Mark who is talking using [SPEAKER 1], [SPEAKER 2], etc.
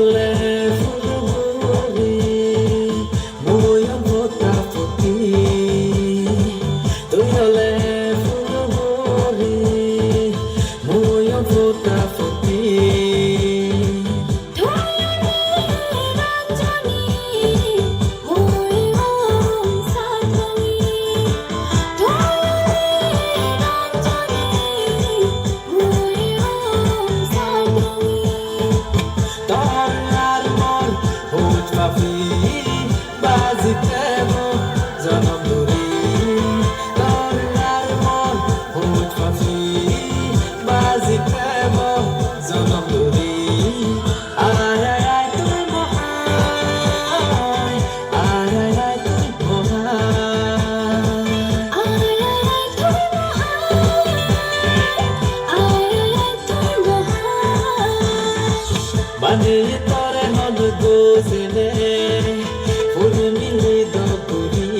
[SPEAKER 1] হলে ফুলবরি ময়ম ফোটা ফুটি তুই হলে ফুলবরি ময়ম ফোটা ফুটি বাজিতেমো জনম ধরি তোর আর মন হুট পাখি বাজিতেমো জনম ধরি আয় আয় আয় তুই মহান আয় আয় আয় তুই মহান
[SPEAKER 2] আয় আয় তুই মহান আয় আয় তুই মহান
[SPEAKER 1] বানিয়ে তোরে হল গোজেলে ফুল মিলে দপুরি